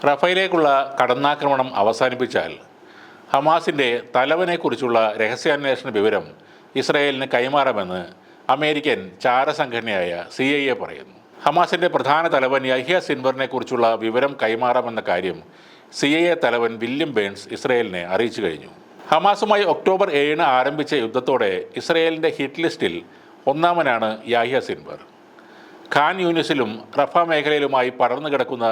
റഫേലിലേക്കുള്ള കടന്നാക്രമണം അവസാനിപ്പിച്ചാൽ ഹമാസിൻ്റെ തലവനെക്കുറിച്ചുള്ള രഹസ്യാന്വേഷണ വിവരം ഇസ്രായേലിന് കൈമാറാമെന്ന് അമേരിക്കൻ ചാരസംഘടനയായ CIA പറയുന്നു. ഹമാസിൻ്റെ പ്രധാന തലവൻ യഹ്യ സിൻവറിനെ കുറിച്ചുള്ള വിവരം കൈമാറാമെന്ന കാര്യം CIA തലവൻ വില്യം ബേൺസ് ഇസ്രായേലിനെ അറിയിച്ചു കഴിഞ്ഞു. ഹമാസുമായി ഒക്ടോബർ 7 ആരംഭിച്ച യുദ്ധത്തോടെ ഇസ്രായേലിൻ്റെ ഹിറ്റ് ലിസ്റ്റിൽ ഒന്നാമനാണ് യഹ്യ സിൻവർ. ഖാൻ യൂനിസിലും റഫ മേഖലയിലുമായി പടർന്നു കിടക്കുന്ന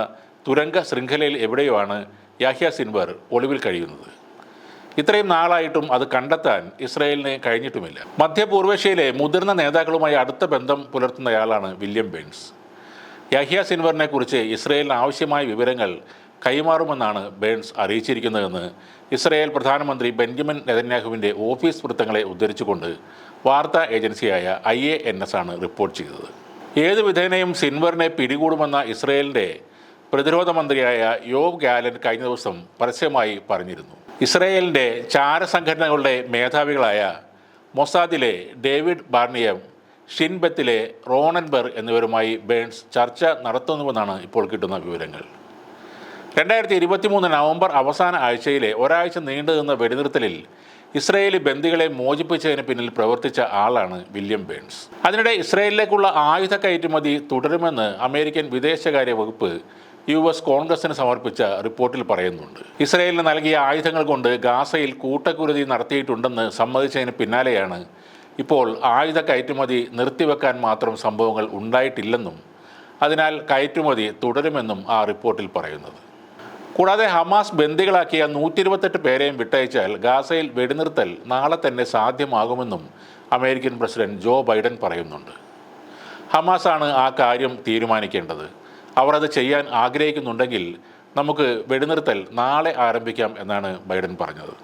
തുരങ്ക ശൃംഖലയിൽ എവിടെയുമാണ് യഹ്യ സിൻവർ ഒളിവിൽ കഴിയുന്നത്. ഇത്രയും നാളായിട്ടും അത് കണ്ടെത്താൻ ഇസ്രായേലിന് കഴിഞ്ഞിട്ടുമില്ല. മധ്യപൂർവേഷ്യയിലെ മുതിർന്ന നേതാക്കളുമായി അടുത്ത ബന്ധം പുലർത്തുന്നയാളാണ് വില്യം ബേൺസ്. യഹ്യ സിൻവറിനെ കുറിച്ച് ഇസ്രായേലിന് ആവശ്യമായ വിവരങ്ങൾ കൈമാറുമെന്നാണ് ബേൺസ് അറിയിച്ചിരിക്കുന്നതെന്ന് ഇസ്രായേൽ പ്രധാനമന്ത്രി ബെഞ്ചമിൻ നെതന്യാഹുവിൻ്റെ ഓഫീസ് വൃത്തങ്ങളെ ഉദ്ധരിച്ചുകൊണ്ട് വാർത്താ ഏജൻസിയായ IANS ആണ് റിപ്പോർട്ട് ചെയ്തത്. ഏതു വിധേനയും സിൻവറിനെ പിടികൂടുമെന്ന ഇസ്രായേലിൻ്റെ പ്രതിരോധ മന്ത്രിയായ യോവ് ഗാലന്റ് കഴിഞ്ഞ ദിവസം പരസ്യമായി പറഞ്ഞിരുന്നു. ഇസ്രായേലിൻ്റെ ചാരസംഘടനകളുടെ മേധാവികളായ മൊസാദിലെ ഡേവിഡ് ബാർണിയം, ഷിൻബെത്തിലെ റോണൻബെർ എന്നിവരുമായി ബേൺസ് ചർച്ച നടത്തുന്നുവെന്നാണ് ഇപ്പോൾ കിട്ടുന്ന വിവരങ്ങൾ. 2023 നവംബർ അവസാന ആഴ്ചയിലെ ഒരാഴ്ച നീണ്ടുനിന്ന വെടിനിർത്തലിൽ ഇസ്രായേലി ബന്ദികളെ മോചിപ്പിച്ചതിന് പിന്നിൽ പ്രവർത്തിച്ച ആളാണ് വില്യം ബേൺസ്. അതിനിടെ ഇസ്രായേലിലേക്കുള്ള ആയുധ കയറ്റുമതി തുടരുമെന്ന് അമേരിക്കൻ വിദേശകാര്യ വകുപ്പ് US കോൺഗ്രസിന് സമർപ്പിച്ച റിപ്പോർട്ടിൽ പറയുന്നുണ്ട്. ഇസ്രായേലിന് നൽകിയ ആയുധങ്ങൾ കൊണ്ട് ഗാസയിൽ കൂട്ടക്കുരുതി നടത്തിയിട്ടുണ്ടെന്ന് സമ്മതിച്ചതിന് പിന്നാലെയാണ് ഇപ്പോൾ ആയുധ കയറ്റുമതി നിർത്തിവെക്കാൻ മാത്രം സംഭവങ്ങൾ ഉണ്ടായിട്ടില്ലെന്നും അതിനാൽ കയറ്റുമതി തുടരുമെന്നും ആ റിപ്പോർട്ടിൽ പറയുന്നത്. കൂടാതെ ഹമാസ് ബന്ദികളാക്കിയ 128 പേരെയും വിട്ടയച്ചാൽ ഗാസയിൽ വെടിനിർത്തൽ നാളെ തന്നെ സാധ്യമാകുമെന്നും അമേരിക്കൻ പ്രസിഡന്റ് ജോ ബൈഡൻ പറയുന്നുണ്ട്. ഹമാസാണ് ആ കാര്യം തീരുമാനിക്കേണ്ടത്. അവർ അത് ചെയ്യാൻ ആഗ്രഹിക്കുന്നുണ്ടെങ്കിൽ നമുക്ക് വെടിനിർത്തൽ നാളെ ആരംഭിക്കാം എന്നാണ് ബൈഡൻ പറഞ്ഞത്.